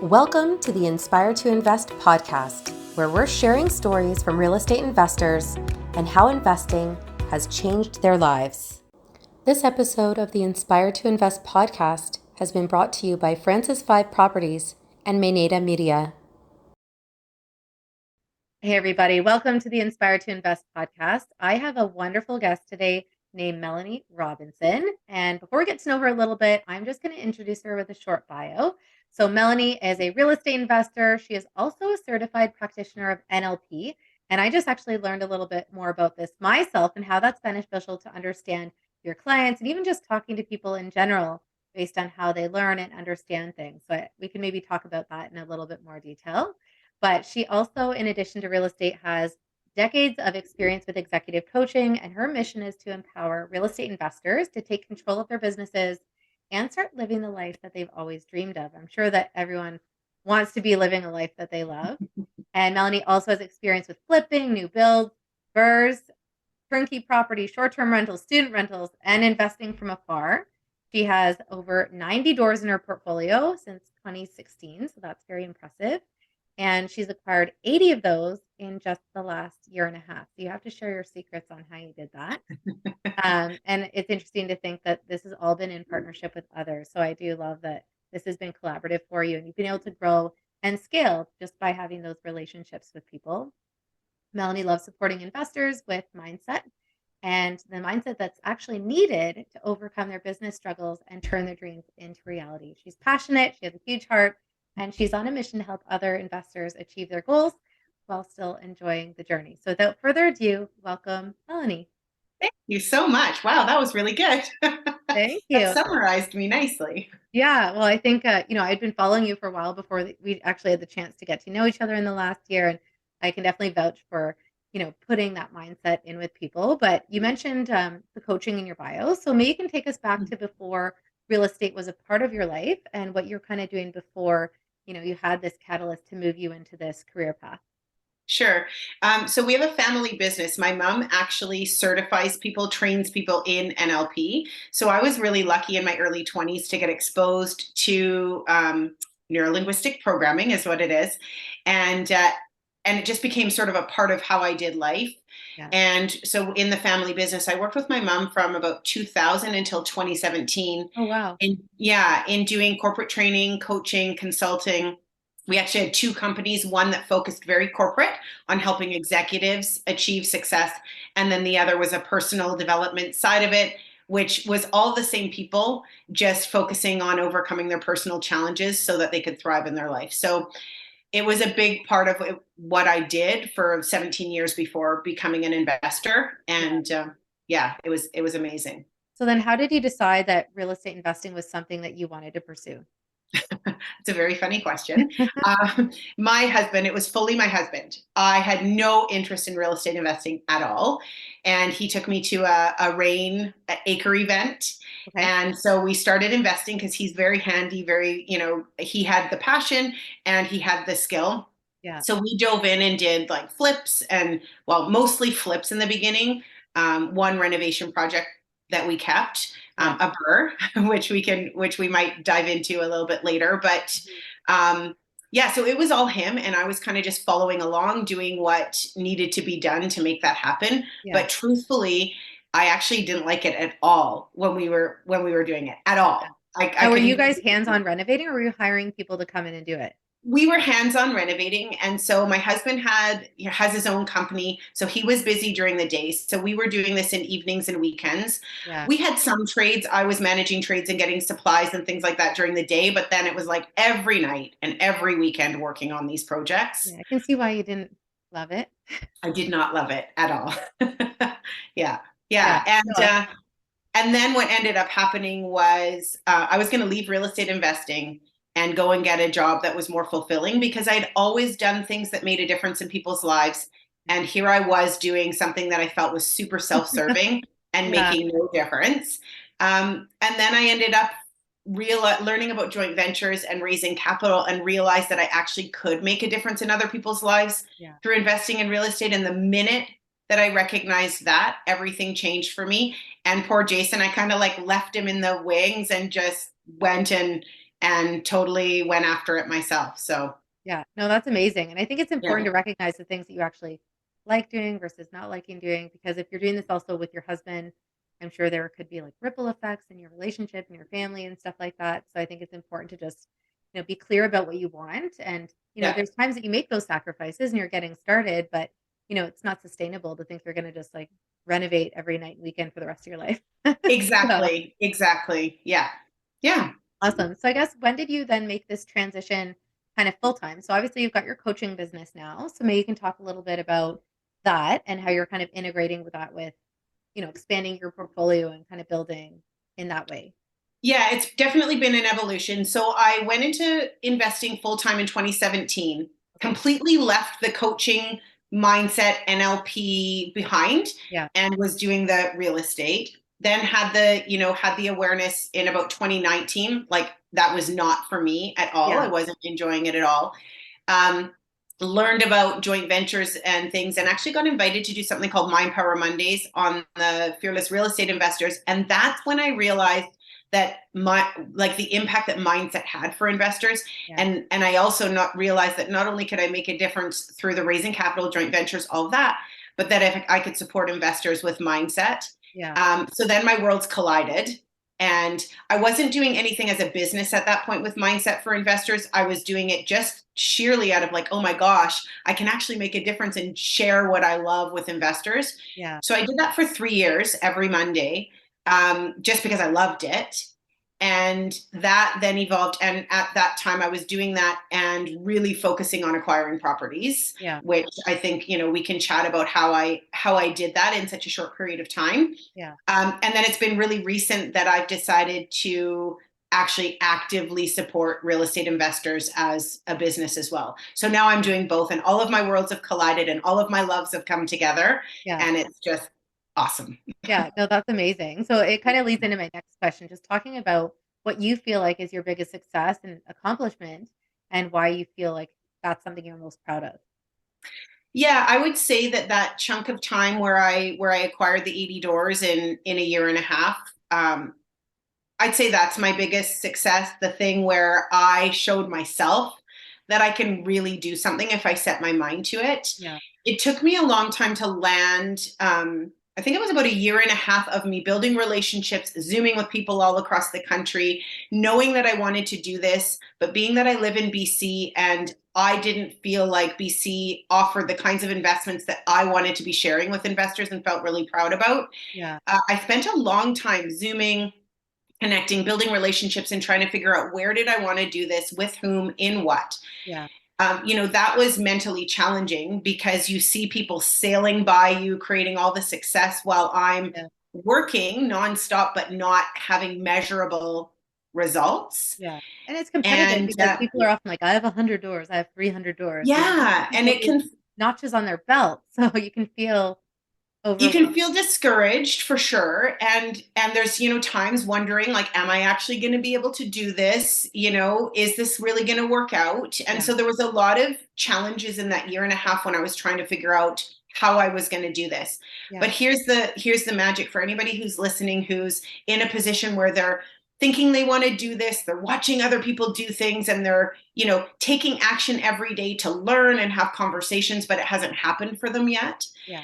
Welcome to the Inspire to Invest podcast, where we're sharing stories from real estate investors and how investing has changed their lives. This episode of the Inspire to Invest podcast has been brought to you by Francis 5 Properties and Maynada Media. Hey everybody, welcome to the Inspire to Invest podcast. I have a wonderful guest today named Melanie Robinson. And before we get to know her a little bit, I'm just going to introduce her with a short bio. So Melanie is a real estate investor. She is also a certified practitioner of NLP. And I just actually learned a little bit more about this myself and how that's beneficial to understand your clients and even just talking to people in general based on how they learn and understand things. So we can maybe talk about that in a little bit more detail. But she also, in addition to real estate, has decades of experience with executive coaching, and her mission is to empower real estate investors to take control of their businesses and start living the life that they've always dreamed of. I'm sure that everyone wants to be living a life that they love. And Melanie also has experience with flipping, new builds, BRRRRs, turnkey property, short-term rentals, student rentals, and investing from afar. She has over 90 doors in her portfolio since 2016, so that's very impressive. And she's acquired 80 of those in just the last year and a half. So you have to share your secrets on how you did that. And it's interesting to think that this has all been in partnership with others. So I do love that this has been collaborative for you and you've been able to grow and scale just by having those relationships with people. Melanie loves supporting investors with mindset and the mindset that's actually needed to overcome their business struggles and turn their dreams into reality. She's passionate. She has a huge heart. And she's on a mission to help other investors achieve their goals while still enjoying the journey. So without further ado, welcome, Melanie. Thank you so much. Wow, that was really good. Thank you. That summarized me nicely. Yeah, well, I think, I'd been following you for a while before we actually had the chance to get to know each other in the last year. And I can definitely vouch for, putting that mindset in with people. But you mentioned the coaching in your bio. So maybe you can take us back to before real estate was a part of your life and what you're kind of doing before you had this catalyst to move you into this career path. Sure. So we have a family business. My mom actually certifies people, trains people in NLP. So I was really lucky in my early 20s to get exposed to neurolinguistic programming is what it is. And it just became sort of a part of how I did life. Yeah. And so in the family business, I worked with my mom from about 2000 until 2017. Oh, wow. In doing corporate training, coaching, consulting. We actually had two companies, one that focused very corporate on helping executives achieve success. And then the other was a personal development side of it, which was all the same people just focusing on overcoming their personal challenges so that they could thrive in their life. So it was a big part of what I did for 17 years before becoming an investor. And it was amazing. So then how did you decide that real estate investing was something that you wanted to pursue? It's a very funny question. My husband, it was fully my husband. I had no interest in real estate investing at all. And he took me to a rain acre event. Okay. And so we started investing because he's very handy, he had the passion and he had the skill. Yeah. So we dove in and did like flips mostly flips in the beginning. One renovation project that we kept, a BRRRR, which we might dive into a little bit later. But so it was all him, and I was kind of just following along, doing what needed to be done to make that happen. Yeah. But truthfully, I actually didn't like it at all when we were doing it at all. Were you guys hands-on renovating, or were you hiring people to come in and do it? We were hands-on renovating. And so my husband has his own company. So he was busy during the day. So we were doing this in evenings and weekends. Yeah. We had some trades. I was managing trades and getting supplies and things like that during the day. But then it was like every night and every weekend working on these projects. Yeah, I can see why you didn't love it. I did not love it at all. Yeah. And then what ended up happening was I was going to leave real estate investing and go and get a job that was more fulfilling because I'd always done things that made a difference in people's lives. And here I was doing something that I felt was super self-serving and making no difference. And then I ended up learning about joint ventures and raising capital and realized that I actually could make a difference in other people's lives through investing in real estate. And the minute that I recognized that, everything changed for me. And poor Jason, I kind of like left him in the wings and just went and and totally went after it myself. So Yeah, no, that's amazing. And I think it's important yeah, to recognize the things that you actually like doing versus not liking doing, because if you're doing this also with your husband, I'm sure there could be like ripple effects in your relationship and your family and stuff like that. So I think it's important to just, be clear about what you want. And, yeah, there's times that you make those sacrifices and you're getting started, but, it's not sustainable to think you're going to just like renovate every night and weekend for the rest of your life. So exactly, exactly. Yeah, yeah. awesome. So I guess when did you then make this transition kind of full time? So obviously you've got your coaching business now. So maybe you can talk a little bit about that and how you're kind of integrating with that with, expanding your portfolio and kind of building in that way. Yeah, it's definitely been an evolution. So I went into investing full time in 2017, Okay. completely left the coaching mindset NLP behind Yeah. and was doing the real estate. Then had the awareness in about 2019, like that was not for me at all. I Yeah. wasn't enjoying it at all. Um, Learned about joint ventures and things and actually got invited to do something called Mind Power Mondays on the Fearless Real Estate Investors. And that's when I realized that the impact that mindset had for investors. Yeah. And I also not realized that not only could I make a difference through the raising capital, joint ventures, all of that, but that if I could support investors with mindset. Yeah. So then my worlds collided. And I wasn't doing anything as a business at that point with mindset for investors. I was doing it just sheerly out of like, oh my gosh, I can actually make a difference and share what I love with investors. Yeah. So I did that for 3 years every Monday, just because I loved it. And that then evolved. And at that time, I was doing that and really focusing on acquiring properties, Yeah. which I think we can chat about how I did that in such a short period of time. Yeah. And then it's been really recent that I've decided to actually actively support real estate investors as a business as well. So now I'm doing both, and all of my worlds have collided and all of my loves have come together, Yeah. and it's just awesome. Yeah. No, that's amazing. So it kind of leads into my next question, just talking about what you feel like is your biggest success and accomplishment and why you feel like that's something you're most proud of. Yeah, I would say that chunk of time where I acquired the 80 doors in a year and a half, I'd say that's my biggest success. The thing where I showed myself that I can really do something if I set my mind to it. Yeah. It took me a long time to land. I think it was about a year and a half of me building relationships, Zooming with people all across the country, knowing that I wanted to do this, but being that I live in BC and I didn't feel like BC offered the kinds of investments that I wanted to be sharing with investors and felt really proud about. Yeah. I spent a long time Zooming, connecting, building relationships, and trying to figure out where did I want to do this, with whom, in what. Yeah. That was mentally challenging because you see people sailing by you, creating all the success while I'm Yeah. working nonstop, but not having measurable results. Yeah. And it's competitive And because people are often like, I have 100 doors, I have 300 doors. So you're yeah, and people it with can notches on their belt. So you can feel you can overwhelmed. feel discouraged for sure, and there's times wondering like, am I actually going to be able to do this? Is this really going to work out? And Yeah. so there was a lot of challenges in that year and a half when I was trying to figure out how I was going to do this. But Yeah. here's the magic for anybody who's listening, who's in a position where they're thinking they want to do this, they're watching other people do things, and they're taking action every day to learn and have conversations, but it hasn't happened for them yet. Yeah.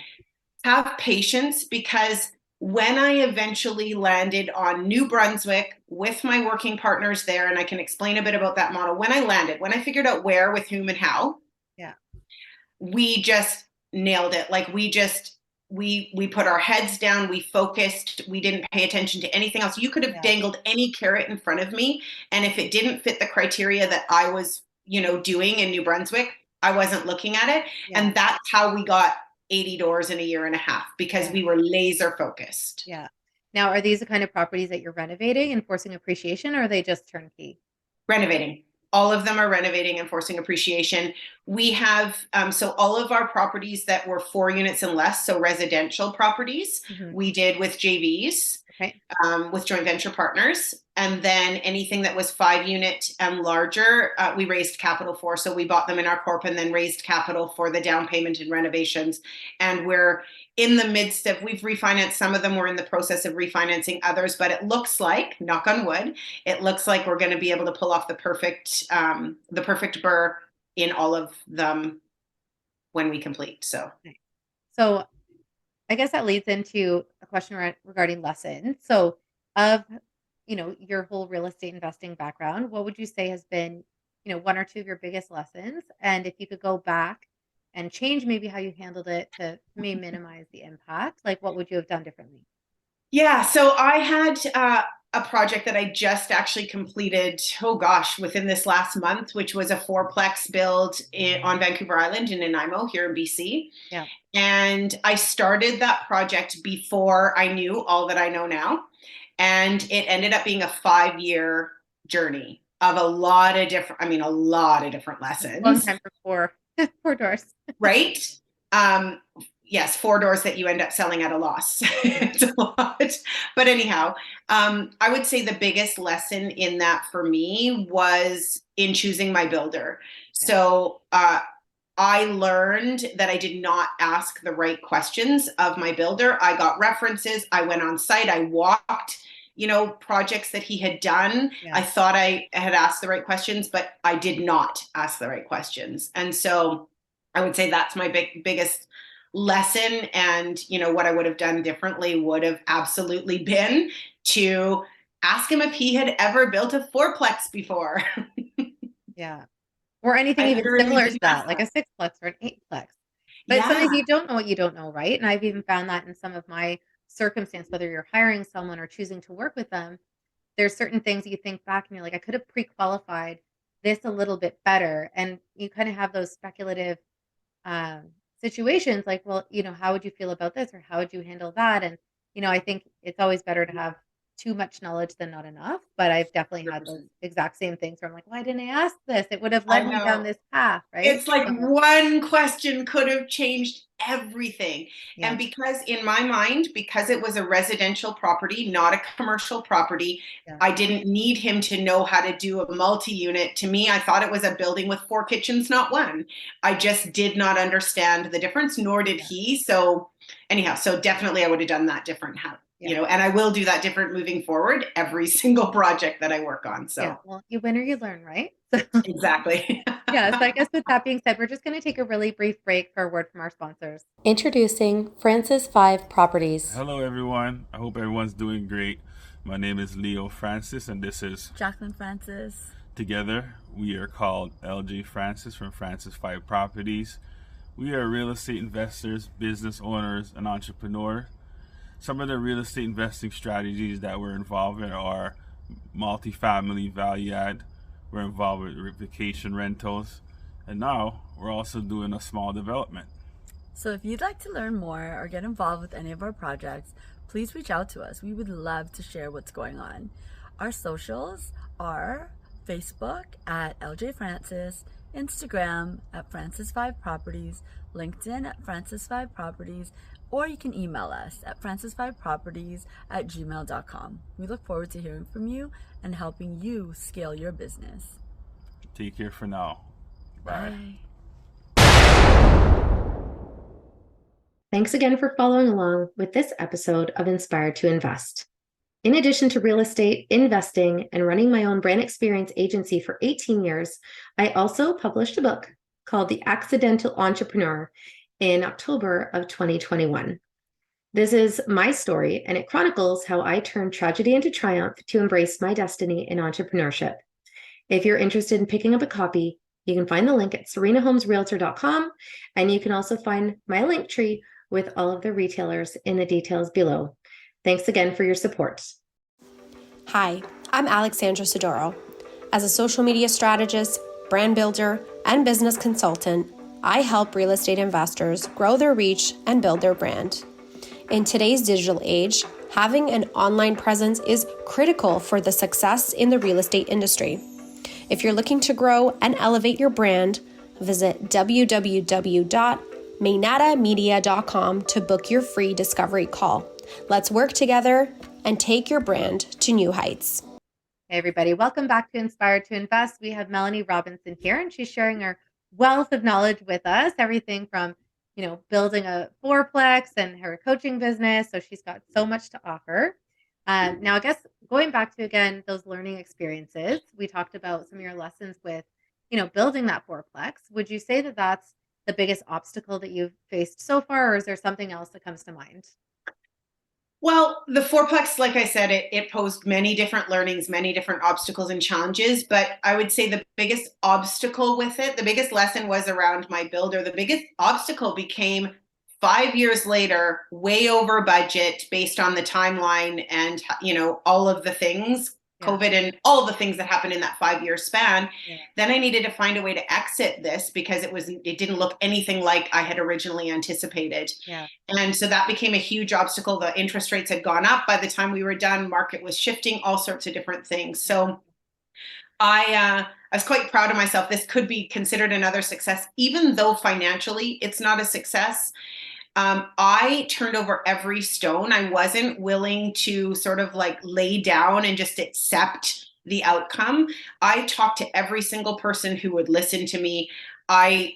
Have patience, because when I eventually landed on New Brunswick with my working partners there, and I can explain a bit about that model, when I figured out where, with whom, and how, Yeah. we just nailed it. Like we put our heads down, we focused, we didn't pay attention to anything else. You could have Yeah. dangled any carrot in front of me, and if it didn't fit the criteria that I was, doing in New Brunswick, I wasn't looking at it. Yeah. And that's how we got 80 doors in a year and a half, because Yeah. we were laser focused. Yeah. Now, are these the kind of properties that you're renovating and forcing appreciation, or are they just turnkey? Renovating. All of them are renovating and forcing appreciation. We have, so all of our properties that were 4 units and less, so residential properties, Hmm. we did with JVs, Okay. with joint venture partners. And then anything that was 5 unit and larger, we raised capital for. So we bought them in our corp and then raised capital for the down payment and renovations. And we're in the midst of, we've refinanced some of them. We're in the process of refinancing others, but it looks like, knock on wood, it looks like we're going to be able to pull off the perfect burr in all of them when we complete. So, Nice. So I guess that leads into a question regarding lessons. So, of your whole real estate investing background, what would you say has been, one or two of your biggest lessons? And if you could go back and change maybe how you handled it to maybe minimize the impact, like what would you have done differently? yeah, so I had a project that I just actually completed, oh gosh, within this last month, which was a fourplex build on Vancouver Island in Nanaimo here in BC. Yeah. And I started that project before I knew all that I know now. And it ended up being a 5-year journey of a lot of different Long lessons, time for four doors. right? Um, yes, 4 doors that you end up selling at a loss. Yeah. It's a lot. But anyhow, I would say the biggest lesson in that for me was in choosing my builder. Yeah. So I learned that I did not ask the right questions of my builder. I got references. I went on site. I walked, projects that he had done. Yeah. I thought I had asked the right questions, but I did not ask the right questions. And so I would say that's my biggest lesson. And, what I would have done differently would have absolutely been to ask him if he had ever built a fourplex before. Yeah. Or anything I even literally similar to didn't that, ask like that. a sixplex or an eightplex. But Yeah. sometimes you don't know what you don't know, right? And I've even found that in some of my circumstance, whether you're hiring someone or choosing to work with them, there's certain things you think back and you're like, I could have pre-qualified this a little bit better. And you kind of have those speculative um, situations like, well, how would you feel about this or how would you handle that? And, I think it's always better to have too much knowledge than not enough. But I've definitely had those 100%. exact same things where I'm like, why didn't I ask this? It would have I led me down know. this path, right? It's like So, one question could have changed everything. yeah, And because in my mind, because it was a residential property, not a commercial property, yeah, I didn't need him to know how to do a multi-unit. To me, I thought it was a building with 4 kitchens, not one. I just did not understand the difference, nor did yeah, he. So anyhow, so definitely I would have done that different. yeah, And I will do that different moving forward every single project that I work on. yeah. So Well, you win or you learn, right? So, exactly. yeah. So I guess with that being said, we're just going to take a really brief break for a word from our sponsors. Introducing Francis 5 Properties. Hello, everyone. I hope everyone's doing great. My name is Leo Francis, and this is Jacqueline Francis. Together. We are called LJ Francis from Francis 5 Properties. We are real estate investors, business owners, and entrepreneurs. Some of the real estate investing strategies that we're involved in are multifamily value add. We're involved with vacation rentals, and now we're also doing a small development. So if you'd like to learn more or get involved with any of our projects, please reach out to us. We would love to share what's going on. Our socials are Facebook at LJ Francis, Instagram at Francis5 Properties, LinkedIn at Francis5 Properties, or you can email us at francis5properties@gmail.com. We look forward to hearing from you and helping you scale your business. Take care for now. Bye. Thanks again for following along with this episode of Inspired to Invest. In addition to real estate, investing, and running my own brand experience agency for 18 years, I also published a book called The Accidental Entrepreneur in October of 2021. This is my story, and it chronicles how I turned tragedy into triumph to embrace my destiny in entrepreneurship. If you're interested in picking up a copy, you can find the link at serenahomesrealtor.com, and you can also find my link tree with all of the retailers in the details below. Thanks again for your support. Hi, I'm Alexandra Sidoro. As a social media strategist, brand builder, and business consultant, I help real estate investors grow their reach and build their brand. In today's digital age, having an online presence is critical for the success in the real estate industry. If you're looking to grow and elevate your brand, visit www.mainatamedia.com to book your free discovery call. Let's work together and take your brand to new heights. Hey, everybody. Welcome back to Inspired to Invest. We have Melanie Robinson here, and she's sharing her wealth of knowledge with us, everything from building a fourplex and her coaching business. So she's got so much to offer. Now, I guess going back to, again, those learning experiences, we talked about some of your lessons with, building that fourplex. Would you say that that's the biggest obstacle that you've faced so far, or is there something else that comes to mind? Well, the fourplex, like I said, it posed many different learnings, many different obstacles and challenges. But I would say the biggest obstacle with it, the biggest lesson was around my builder. The biggest obstacle became 5 years later, way over budget based on the timeline and, all of the things, COVID and all the things that happened in that 5 year span. Yeah. Then I needed to find a way to exit this because it didn't look anything like I had originally anticipated. Yeah. And so that became a huge obstacle. The interest rates had gone up by the time we were done. Market was shifting, all sorts of different things. So I was quite proud of myself. This could be considered another success, even though financially it's not a success. I turned over every stone. I wasn't willing to sort of like lay down and just accept the outcome. I talked to every single person who would listen to me. I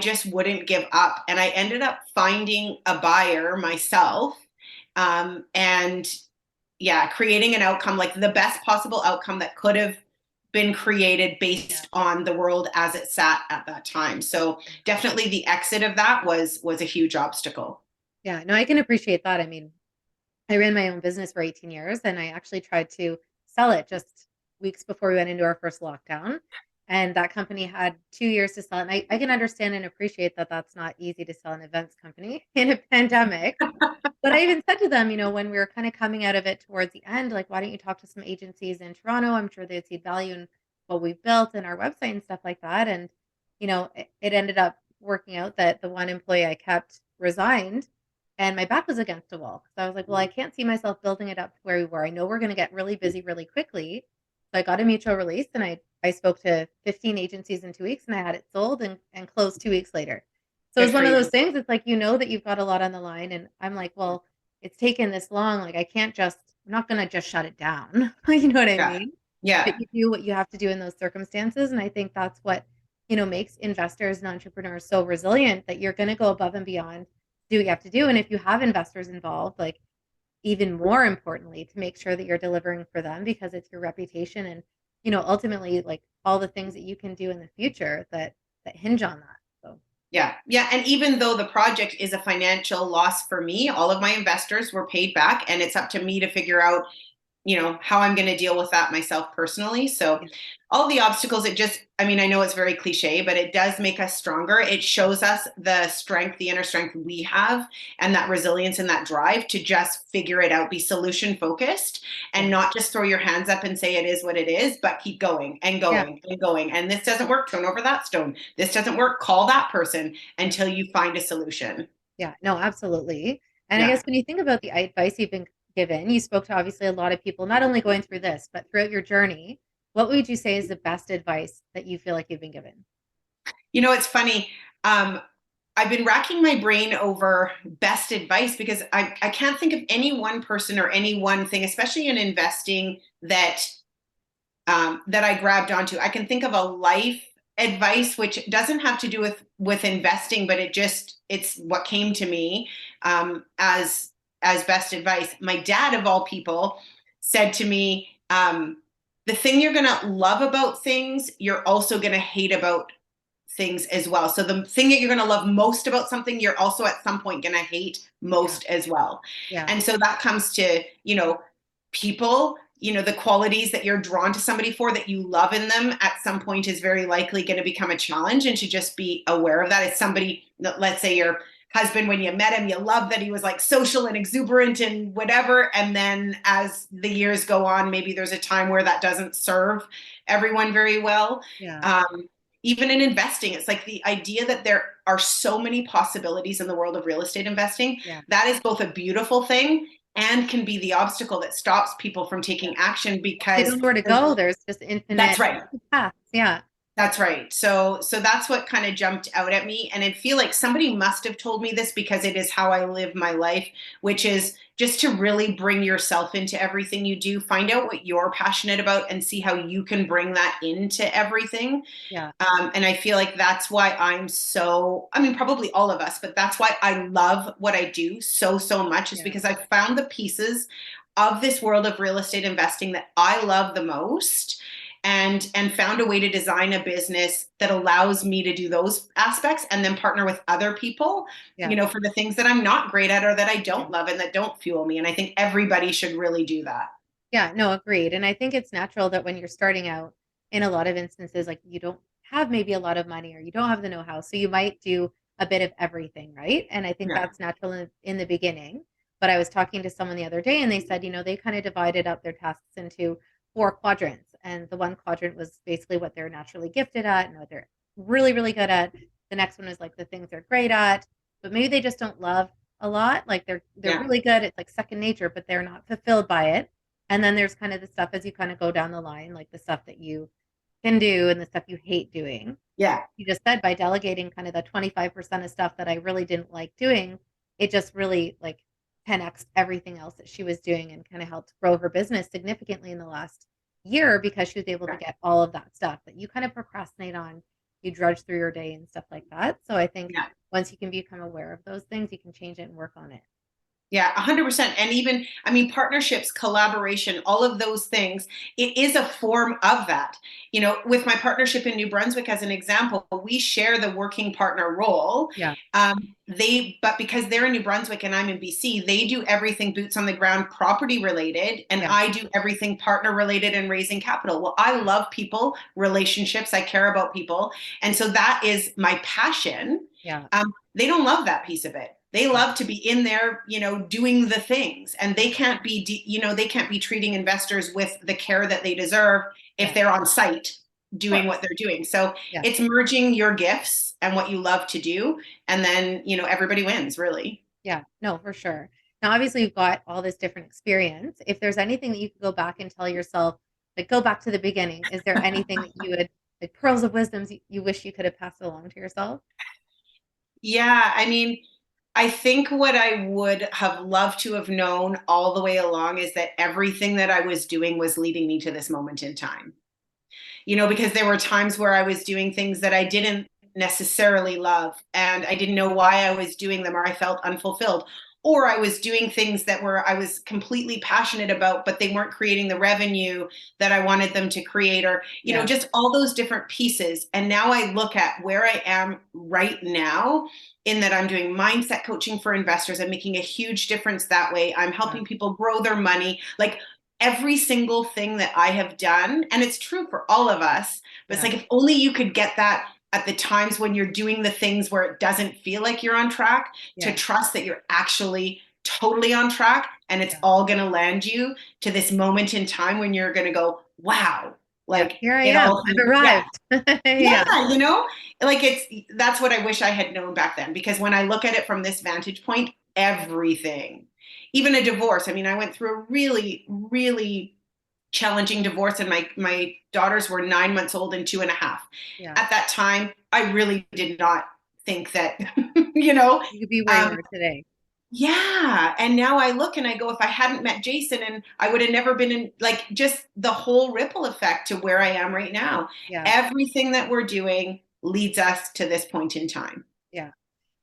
just wouldn't give up. And I ended up finding a buyer myself, and creating an outcome, like the best possible outcome that could have been created based on the world as it sat at that time. So definitely the exit of that was a huge obstacle. Yeah, no, I can appreciate that. I mean, I ran my own business for 18 years and I actually tried to sell it just weeks before we went into our first lockdown. And that company had 2 years to sell it. And I can understand and appreciate that that's not easy to sell an events company in a pandemic. But I even said to them, when we were kind of coming out of it towards the end, like, why don't you talk to some agencies in Toronto? I'm sure they'd see value in what we've built and our website and stuff like that. And, it ended up working out that the one employee I kept resigned and my back was against a wall. So I was like, well, I can't see myself building it up to where we were. I know we're going to get really busy really quickly. So I got a mutual release and I spoke to 15 agencies in 2 weeks and I had it sold and closed 2 weeks later. So it's one of those things. It's like, that you've got a lot on the line. And I'm like, well, it's taken this long. Like, I'm not going to just shut it down. You know what I mean? Yeah. But you do what you have to do in those circumstances. And I think that's what, makes investors and entrepreneurs so resilient, that you're going to go above and beyond, do what you have to do. And if you have investors involved, like, even more importantly, to make sure that you're delivering for them, because it's your reputation and, ultimately, like, all the things that you can do in the future that hinge on that. So Yeah. And even though the project is a financial loss for me, all of my investors were paid back, and it's up to me to figure out, how I'm going to deal with that myself personally. So all the obstacles, I know it's very cliche, but it does make us stronger. It shows us the strength, the inner strength we have, and that resilience and that drive to just figure it out, be solution focused, and not just throw your hands up and say it is what it is, but keep going and going and going. And this doesn't work, turn over that stone. This doesn't work, call that person until you find a solution. Yeah, no, absolutely. And I guess when you think about the advice you've been given, you spoke to obviously a lot of people, not only going through this, but throughout your journey. What would you say is the best advice that you feel like you've been given? It's funny. I've been racking my brain over best advice because I can't think of any one person or any one thing, especially in investing, that I grabbed onto. I can think of a life advice, which doesn't have to do with investing, but it's what came to me as best advice. My dad, of all people, said to me, the thing you're going to love about things, you're also going to hate about things as well. So the thing that you're going to love most about something, you're also at some point going to hate most as well. Yeah. And so that comes to, people, the qualities that you're drawn to somebody for, that you love in them, at some point is very likely going to become a challenge. And to just be aware of that. As somebody, let's say your husband, when you met him, you loved that he was like social and exuberant and whatever. And then as the years go on, maybe there's a time where that doesn't serve everyone very well. Yeah. Even in investing, it's like the idea that there are so many possibilities in the world of real estate investing. Yeah. That is both a beautiful thing and can be the obstacle that stops people from taking action, because they don't know where to go. There's just infinite That's right. paths. Yeah. That's right. So that's what kind of jumped out at me. And I feel like somebody must have told me this because it is how I live my life, which is just to really bring yourself into everything you do, find out what you're passionate about and see how you can bring that into everything. Yeah. And I feel like that's why I mean, probably all of us, but that's why I love what I do so much, is Yeah. because I found the pieces of this world of real estate investing that I love the most, and found a way to design a business that allows me to do those aspects and then partner with other people, Yeah. for the things that I'm not great at or that I don't love and that don't fuel me. And I think everybody should really do that. Yeah, no, agreed. And I think it's natural that when you're starting out, in a lot of instances, like you don't have maybe a lot of money or you don't have the know-how. So you might do a bit of everything, right? And I think Yeah. that's natural in the beginning. But I was talking to someone the other day and they said, they kind of divided up their tasks into 4 quadrants. And the one quadrant was basically what they're naturally gifted at and what they're really, really good at. The next one is like the things they're great at, but maybe they just don't love a lot. Like they're Yeah. really good. It's like second nature, but they're not fulfilled by it. And then there's kind of the stuff as you kind of go down the line, like the stuff that you can do and the stuff you hate doing. Yeah. You just said by delegating kind of the 25% of stuff that I really didn't like doing, it just really like 10x everything else that she was doing and kind of helped grow her business significantly in the last year because she was able to get all of that stuff that you kind of procrastinate on, you drudge through your day and stuff like that. So I think Yeah. once you can become aware of those things, you can change it and work on it. Yeah, 100%. And even, I mean, partnerships, collaboration, all of those things, it is a form of that. With my partnership in New Brunswick, as an example, we share the working partner role. Yeah. But because they're in New Brunswick and I'm in BC, they do everything boots on the ground, property related, and Yeah. I do everything partner related and raising capital. Well, I love people, relationships, I care about people. And so that is my passion. Yeah. They don't love that piece of it. They love to be in there, doing the things, and they can't be, they can't be treating investors with the care that they deserve if they're on site doing what they're doing. So it's merging your gifts and what you love to do. And then, everybody wins, really. Yeah, no, for sure. Now, obviously, you've got all this different experience. If there's anything that you could go back and tell yourself, like go back to the beginning, is there anything that you would, like pearls of wisdoms you wish you could have passed along to yourself? Yeah, I mean, I think what I would have loved to have known all the way along is that everything that I was doing was leading me to this moment in time. Because there were times where I was doing things that I didn't necessarily love and I didn't know why I was doing them, or I felt unfulfilled, or I was doing things that I was completely passionate about, but they weren't creating the revenue that I wanted them to create, or, just all those different pieces. And now I look at where I am right now, in that I'm doing mindset coaching for investors. I'm making a huge difference that way. I'm helping people grow their money. Like every single thing that I have done, and it's true for all of us, but it's like, if only you could get that at the times when you're doing the things where it doesn't feel like you're on track, to trust that you're actually totally on track, and it's all going to land you to this moment in time when you're going to go, wow, like here I am, I've arrived. Like that's what I wish I had known back then, because when I look at it from this vantage point, everything, even a divorce. I mean, I went through a really, really challenging divorce, and my daughters were 9 months old and 2.5. At that time, I really did not think that, you could be where you are today. Yeah. And now I look and I go, if I hadn't met Jason, and I would have never been in, like, just the whole ripple effect to where I am right now. Everything that we're doing leads us to this point in time. Yeah.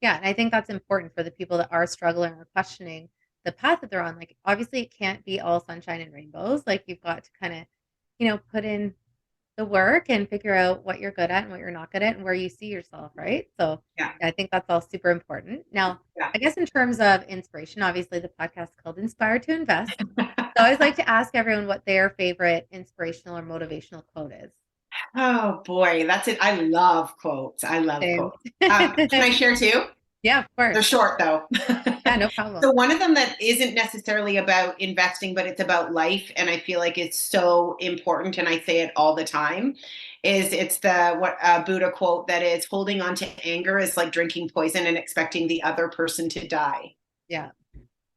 And I think that's important for the people that are struggling or questioning the path that they're on. Like, obviously it can't be all sunshine and rainbows. Like, you've got to kind of, put in the work and figure out what you're good at and what you're not good at and where you see yourself, right? So I think that's all super important. Now, I guess in terms of inspiration, obviously the podcast is called Inspire to Invest. So I always like to ask everyone what their favorite inspirational or motivational quote is. Oh boy, that's it. I love quotes. I love quotes. Can I share too? Yeah, of course. They're short though. Yeah, no problem. So one of them that isn't necessarily about investing, but it's about life, and I feel like it's so important, and I say it all the time, it's the Buddha quote that is, holding on to anger is like drinking poison and expecting the other person to die. Yeah.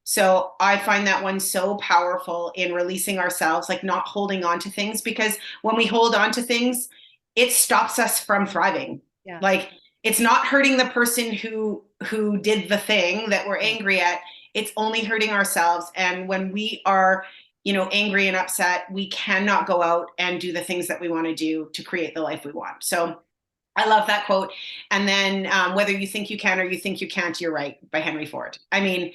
So I find that one so powerful in releasing ourselves, like not holding on to things, because when we hold on to things, it stops us from thriving. Yeah. Like, it's not hurting the person who did the thing that we're angry at. It's only hurting ourselves. And when we are, angry and upset, we cannot go out and do the things that we want to do to create the life we want. So I love that quote. And then whether you think you can or you think you can't, you're right, by Henry Ford. I mean,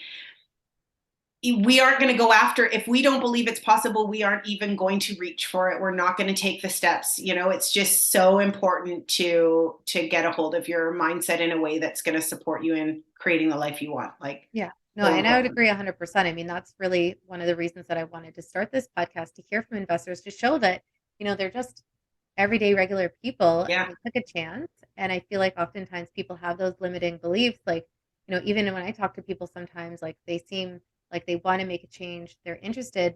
we aren't going to go after, if we don't believe it's possible, we aren't even going to reach for it. We're not going to take the steps. It's just so important to get a hold of your mindset in a way that's going to support you in creating the life you want. Yeah. No, and I would agree 100%. I mean, that's really one of the reasons that I wanted to start this podcast, to hear from investors, to show that, they're just everyday regular people. Yeah. And they took a chance. And I feel like oftentimes people have those limiting beliefs. Like, even when I talk to people sometimes, like, they seem like they want to make a change, they're interested,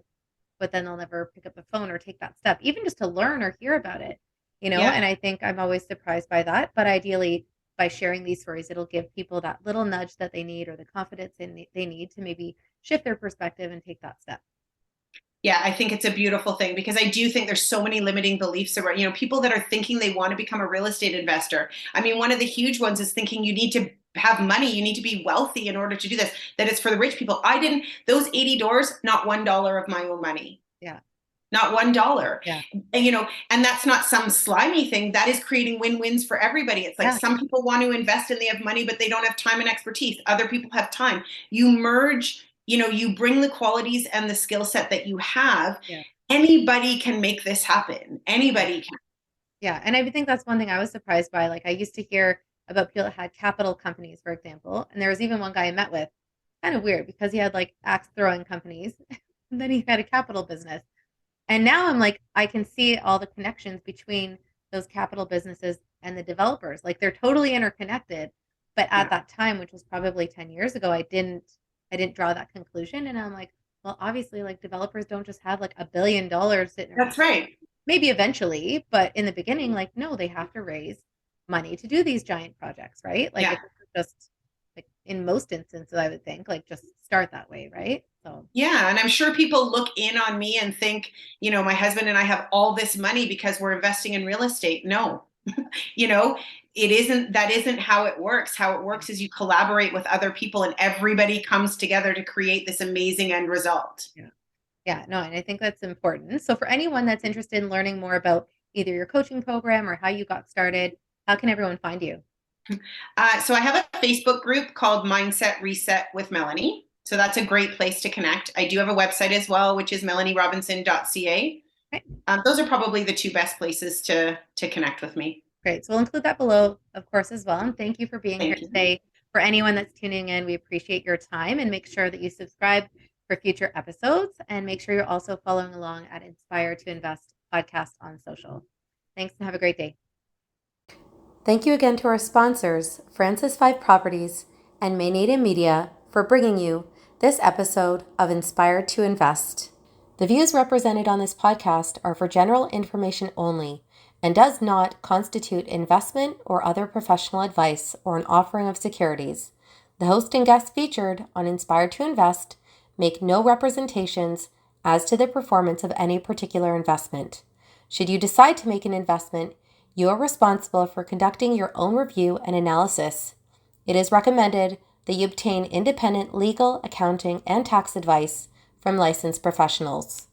but then they'll never pick up the phone or take that step, even just to learn or hear about it, Yeah. And I think I'm always surprised by that. But ideally, by sharing these stories, it'll give people that little nudge that they need, or the confidence they need to maybe shift their perspective and take that step. Yeah, I think it's a beautiful thing, because I do think there's so many limiting beliefs around, people that are thinking they want to become a real estate investor. I mean, one of the huge ones is thinking you need to have money, you need to be wealthy in order to do this, that it's for the rich people. Those 80 doors, not $1 of my own money. Yeah. Not $1. Yeah. And that's not some slimy thing. That is creating win-wins for everybody. It's like, some people want to invest and they have money, but they don't have time and expertise. Other people have time. You merge, you bring the qualities and the skill set that you have. Yeah. Anybody can make this happen. Anybody can. Yeah. And I think that's one thing I was surprised by. Like, I used to hear about people that had capital companies, for example. And there was even one guy I met with, kind of weird, because he had like axe throwing companies and then he had a capital business. And now I'm like, I can see all the connections between those capital businesses and the developers. Like, they're totally interconnected. But at that time, which was probably 10 years ago, I didn't draw that conclusion. And I'm like, well, obviously, like, developers don't just have like $1 billion sitting around. That's right. Maybe eventually, but in the beginning, like, no, they have to raise money to do these giant projects, right? Like, it's just, like, in most instances, I would think, like, just start that way, right? So yeah, and I'm sure people look in on me and think, my husband and I have all this money because we're investing in real estate. No, that isn't how it works. How it works is you collaborate with other people and everybody comes together to create this amazing end result. Yeah. Yeah, no, and I think that's important. So for anyone that's interested in learning more about either your coaching program or how you got started, how can everyone find you? So I have a Facebook group called Mindset Reset with Melanie. So that's a great place to connect. I do have a website as well, which is melanieRobinson.ca. Okay. Those are probably the two best places to connect with me. Great. So we'll include that below, of course, as well. And thank you for being here today. For anyone that's tuning in, we appreciate your time, and make sure that you subscribe for future episodes, and make sure you're also following along at Inspire to Invest podcast on social. Thanks, and have a great day. Thank you again to our sponsors, Francis 5 Properties and Maynaden Media, for bringing you this episode of Inspire to Invest. The views represented on this podcast are for general information only and does not constitute investment or other professional advice or an offering of securities. The host and guests featured on Inspire to Invest make no representations as to the performance of any particular investment. Should you decide to make an investment, you are responsible for conducting your own review and analysis. It is recommended that you obtain independent legal, accounting, and tax advice from licensed professionals.